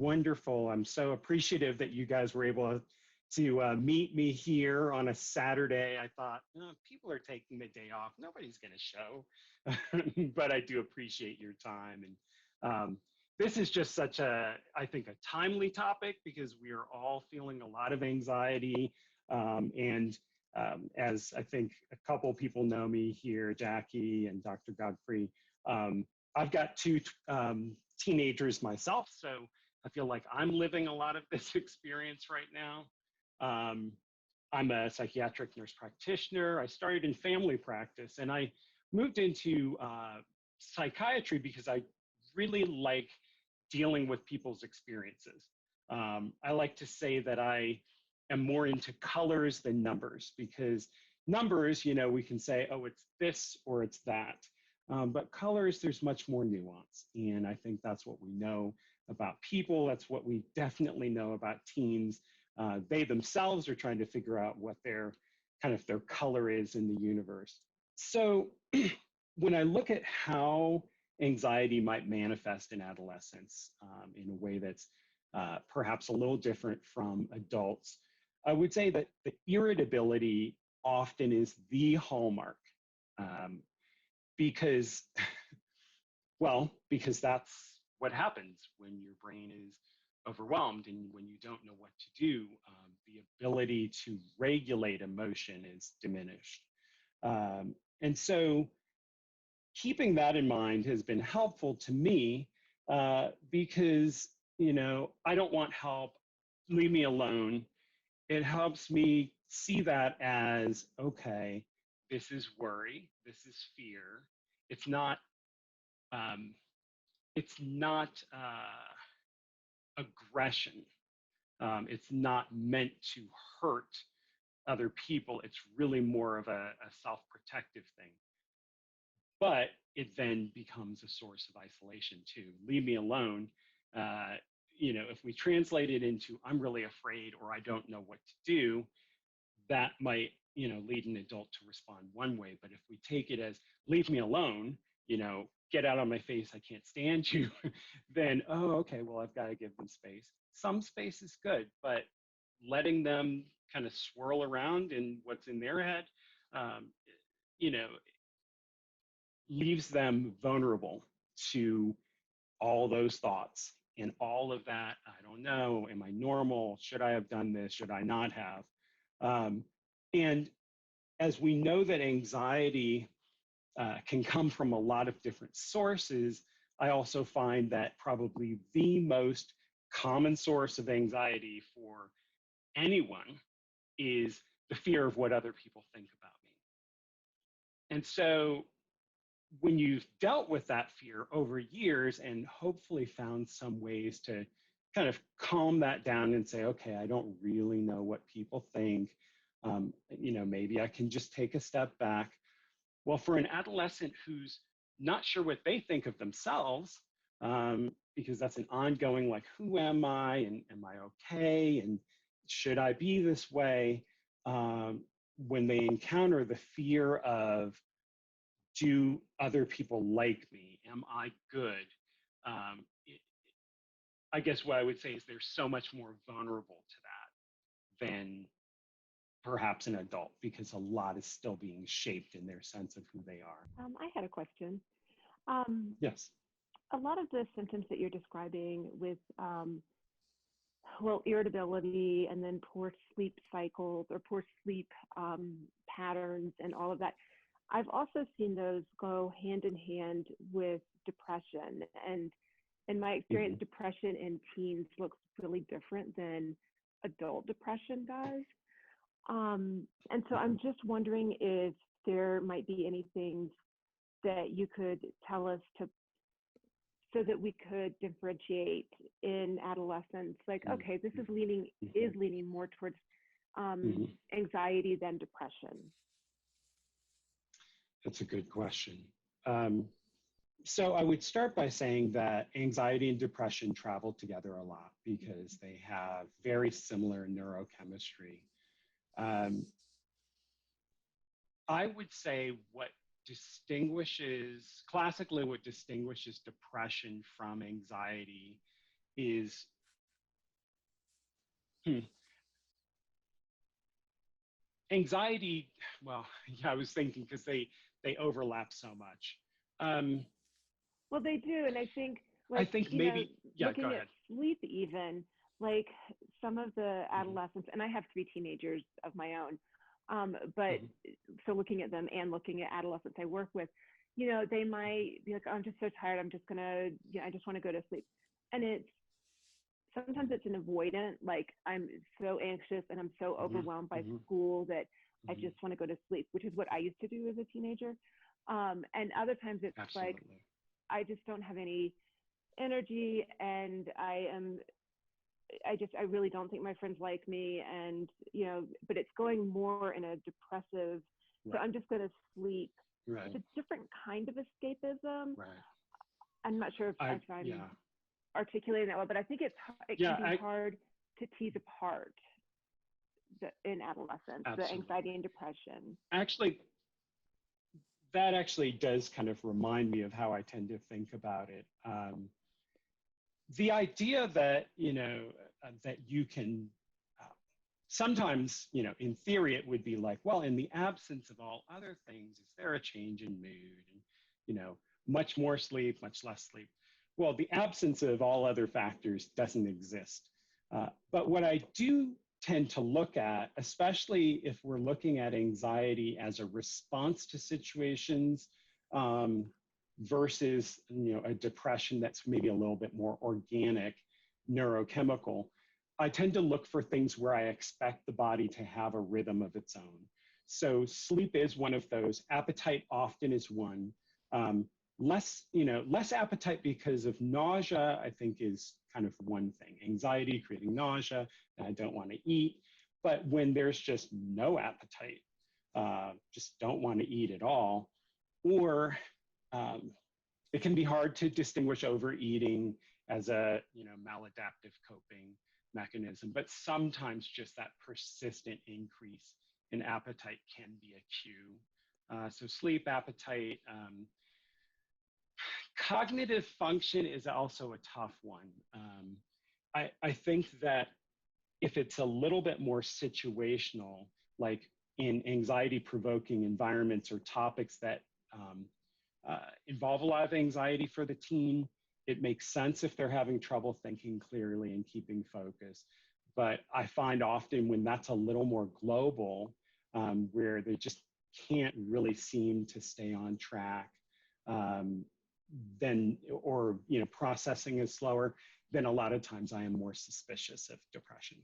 wonderful. I'm so appreciative that you guys were able to meet me here on a Saturday. I thought, oh, people are taking the day off. Nobody's going to show, but I do appreciate your time. And this is just such a, I think, a timely topic because we are all feeling a lot of anxiety. As I think a couple people know me here, Jackie and Dr. Godfrey, I've got two teenagers myself, so I feel like I'm living a lot of this experience right now. I'm a psychiatric nurse practitioner. I started in family practice and I moved into psychiatry because I really like dealing with people's experiences. I like to say that I am more into colors than numbers because numbers, you know, we can say, oh, it's this or it's that. But colors, there's much more nuance. And I think that's what we know about people. That's what we definitely know about teens. They themselves are trying to figure out what their color is in the universe. So when I look at how anxiety might manifest in adolescence in a way that's perhaps a little different from adults, I would say that the irritability often is the hallmark because, well, because that's what happens when your brain is overwhelmed and when you don't know what to do. The ability to regulate emotion is diminished. And so keeping that in mind has been helpful to me because, you know, I don't want help, leave me alone. It helps me see that as, okay, this is worry, this is fear. It's not aggression. It's not meant to hurt other people. It's really more of a self-protective thing. But it then becomes a source of isolation too. Leave me alone. You know, if we translate it into I'm really afraid or I don't know what to do, that might, you know, lead an adult to respond one way. But if we take it as leave me alone, you know, get out of my face, I can't stand you, then, oh, okay, well, I've got to give them space. Some space is good, but letting them kind of swirl around in what's in their head, you know, leaves them vulnerable to all those thoughts and all of that. I don't know. Am I normal? Should I have done this? Should I not have? And as we know that anxiety can come from a lot of different sources, I also find that probably the most common source of anxiety for anyone is the fear of what other people think about me. And so when you've dealt with that fear over years and hopefully found some ways to kind of calm that down and say, okay, I don't really know what people think. You know, maybe I can just take a step back. Well, for an adolescent who's not sure what they think of themselves, because that's an ongoing, like, who am I and am I okay? And should I be this way? When they encounter the fear of, do other people like me? Am I good? I guess what I would say is they're so much more vulnerable to that than perhaps an adult because a lot is still being shaped in their sense of who they are. I had a question. Yes. A lot of the symptoms that you're describing with, well, irritability and then poor sleep cycles or poor sleep patterns and all of that, I've also seen those go hand in hand with depression. And in my experience, depression in teens looks really different than adult depression does. And so I'm just wondering if there might be anything that you could tell us so that we could differentiate in adolescence, like, okay, this is leaning more towards anxiety than depression. That's a good question. So I would start by saying that anxiety and depression travel together a lot because they have very similar neurochemistry. I would say classically what distinguishes depression from anxiety is Hmm. Anxiety, well, yeah, I was thinking because they overlap so much. Um, Well, they do. And I think, I like, think maybe, yeah, go looking at ahead. sleep, even, like some of the Hmm. adolescents, and I have three teenagers of my own, but Hmm. so looking at them and looking at adolescents I work with, they might be like, oh, I'm just so tired. I'm just going to, I just want to go to sleep. And sometimes it's an avoidant, like I'm so anxious and I'm so Hmm. overwhelmed by Hmm. school that I Hmm. just want to go to sleep, which is what I used to do as a teenager. And other times it's like Absolutely. I just don't have any energy, and I really don't think my friends like me, and but it's going more in a depressive, so Right. I'm just going to sleep. Right. It's a different kind of escapism. Right. I'm not sure if I'm Yeah. articulating that well, but I think it can Yeah. be hard to tease apart in adolescence, the Absolutely. anxiety and depression. Actually, that actually does kind of remind me of how I tend to think about it. The idea that that you can sometimes, in theory, it would be like, well, in the absence of all other things, is there a change in mood? And, much more sleep, much less sleep. Well, the absence of all other factors doesn't exist. But what I do tend to look at, especially if we're looking at anxiety as a response to situations um, versus, a depression that's maybe a little bit more organic, neurochemical, I tend to look for things where I expect the body to have a rhythm of its own. So sleep is one of those. Appetite often is one. Um, less appetite because of nausea, I think is kind of one thing. Anxiety creating nausea, and I don't want to eat. But when there's just no appetite, just don't want to eat at all, or um, it can be hard to distinguish overeating as a maladaptive coping mechanism, but sometimes just that persistent increase in appetite can be a cue. So sleep, appetite, cognitive function is also a tough one. I think that if it's a little bit more situational, like in anxiety provoking environments or topics that involve a lot of anxiety for the teen, it makes sense if they're having trouble thinking clearly and keeping focus. But I find often when that's a little more global, where they just can't really seem to stay on track, um, then, or processing is slower, then a lot of times I am more suspicious of depression.